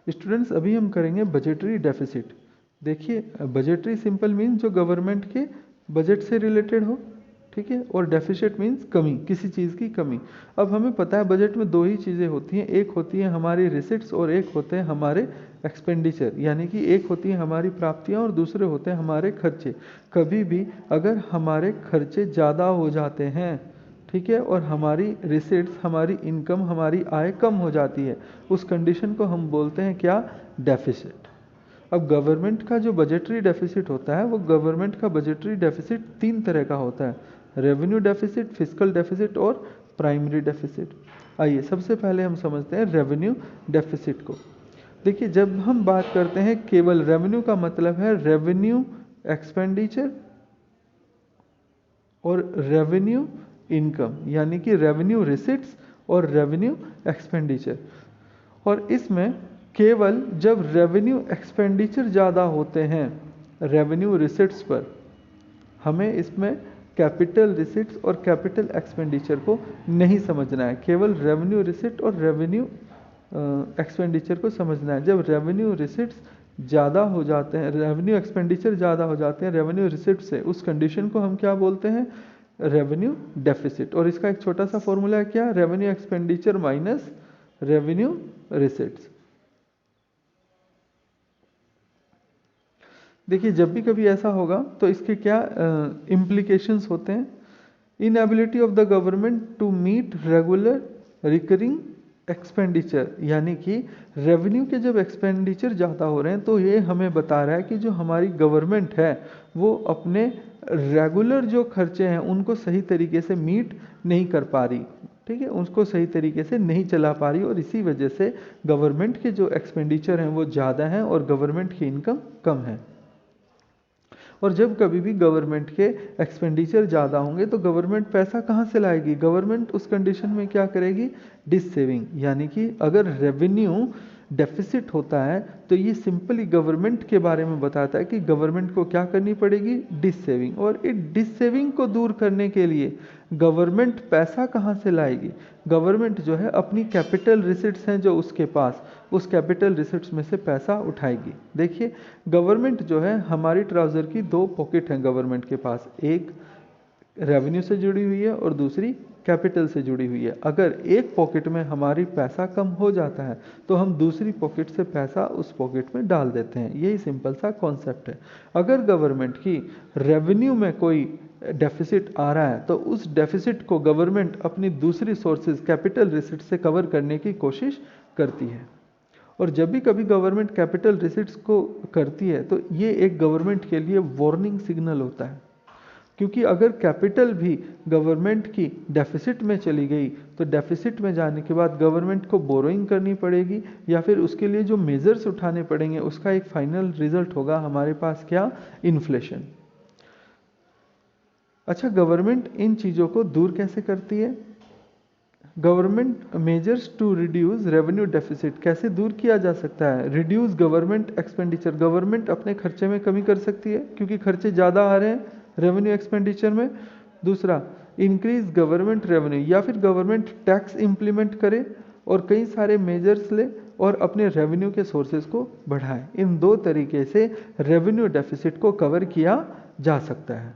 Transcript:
Students अभी हम करेंगे बजटरी डेफिसिट। देखिए बजटरी सिंपल मीन जो गवर्नमेंट के बजट से रिलेटेड हो, ठीक है, और डेफिसिट मीन्स कमी, किसी चीज़ की कमी। अब हमें पता है बजट में दो ही चीज़ें होती हैं, एक होती है हमारी रिसिट्स और एक होते हैं हमारे एक्सपेंडिचर, यानी कि एक होती है हमारी प्राप्तियां और दूसरे होते हैं हमारे खर्चे। कभी भी अगर हमारे खर्चे ज़्यादा हो जाते हैं, ठीक है, और हमारी रिसिट्स, हमारी इनकम, हमारी आय कम हो जाती है, उस कंडीशन को हम बोलते हैं क्या, डेफिसिट। अब गवर्नमेंट का जो बजटरी डेफिसिट होता है, वो गवर्नमेंट का बजटरी डेफिसिट तीन तरह का होता है, रेवेन्यू डेफिसिट, फिस्कल डेफिसिट और प्राइमरी डेफिसिट। आइए सबसे पहले हम समझते हैं रेवेन्यू डेफिसिट को। देखिए जब हम बात करते हैं केवल रेवेन्यू का मतलब है रेवेन्यू एक्सपेंडिचर और रेवेन्यू इनकम, यानी कि रेवेन्यू रिसिट्स और रेवेन्यू एक्सपेंडिचर। और इसमें केवल जब रेवेन्यू एक्सपेंडिचर ज़्यादा होते हैं रेवेन्यू रिसिट्स पर, हमें इसमें कैपिटल रिसिट्स और कैपिटल एक्सपेंडिचर को नहीं समझना है, केवल रेवेन्यू रिसिट और रेवेन्यू एक्सपेंडिचर को समझना है। जब रेवेन्यू रिसिट्स ज़्यादा हो जाते हैं, रेवेन्यू एक्सपेंडिचर ज़्यादा हो जाते हैं रेवेन्यू रिसिट से, उस कंडीशन को हम क्या बोलते हैं, रेवेन्यू डेफिसिट। और इसका एक छोटा सा फॉर्मूला है क्या, revenue expenditure minus revenue receipts. देखिए जब भी कभी ऐसा होगा तो इसके क्या इम्प्लीकेशंस होते हैं, inability of the government to meet regular recurring expenditure, यानी कि रेवेन्यू के जब एक्सपेंडिचर ज़्यादा हो रहे हैं तो ये हमें बता रहा है कि जो हमारी गवर्नमेंट है वो अपने रेगुलर जो खर्चे हैं उनको सही तरीके से मीट नहीं कर पा रही, ठीक है, उसको सही तरीके से नहीं चला पा रही, और इसी वजह से गवर्नमेंट के जो एक्सपेंडिचर हैं वो ज़्यादा हैं और गवर्नमेंट की इनकम कम है। और जब कभी भी गवर्नमेंट के एक्सपेंडिचर ज़्यादा होंगे तो गवर्नमेंट पैसा कहाँ से लाएगी, गवर्नमेंट उस कंडीशन में क्या करेगी, डिस सेविंग, यानी कि अगर रेवेन्यू डेफिसिट होता है तो ये सिंपली गवर्नमेंट के बारे में बताता है कि गवर्नमेंट को क्या करनी पड़ेगी, डिस सेविंग। और इस डिस सेविंग को दूर करने के लिए गवर्नमेंट पैसा कहाँ से लाएगी, गवर्नमेंट जो है अपनी कैपिटल रिसिट्स हैं जो उसके पास, उस कैपिटल रिसिट्स में से पैसा उठाएगी। देखिए गवर्नमेंट जो है, हमारी ट्राउज़र की दो पॉकेट हैं गवर्नमेंट के पास, एक रेवेन्यू से जुड़ी हुई है और दूसरी कैपिटल से जुड़ी हुई है। अगर एक पॉकेट में हमारी पैसा कम हो जाता है तो हम दूसरी पॉकेट से पैसा उस पॉकेट में डाल देते हैं, यही सिंपल सा कॉन्सेप्ट है। अगर गवर्नमेंट की रेवेन्यू में कोई डेफिसिट आ रहा है तो उस डेफिसिट को गवर्नमेंट अपनी दूसरी सोर्सेज कैपिटल रिसिट से कवर करने की कोशिश करती है। और जब भी कभी गवर्नमेंट कैपिटल रिसिट्स को करती है तो ये एक गवर्नमेंट के लिए वार्निंग सिग्नल होता है, क्योंकि अगर कैपिटल भी गवर्नमेंट की डेफिसिट में चली गई तो डेफिसिट में जाने के बाद गवर्नमेंट को बोरोइंग करनी पड़ेगी या फिर उसके लिए जो मेजर्स उठाने पड़ेंगे उसका एक फाइनल रिजल्ट होगा हमारे पास क्या, इन्फ्लेशन। अच्छा गवर्नमेंट इन चीज़ों को दूर कैसे करती है, government measures to reduce revenue deficit कैसे दूर किया जा सकता है, रिड्यूस गवर्नमेंट एक्सपेंडिचर, गवर्नमेंट अपने खर्चे में कमी कर सकती है क्योंकि खर्चे ज़्यादा आ रहे हैं रेवेन्यू एक्सपेंडिचर में। दूसरा, इंक्रीज गवर्नमेंट रेवेन्यू, या फिर गवर्नमेंट टैक्स इंप्लीमेंट करे और कई सारे मेजर्स ले और अपने रेवेन्यू के सोर्सेज को बढ़ाए। इन दो तरीके से रेवेन्यू डेफिसिट को कवर किया जा सकता है।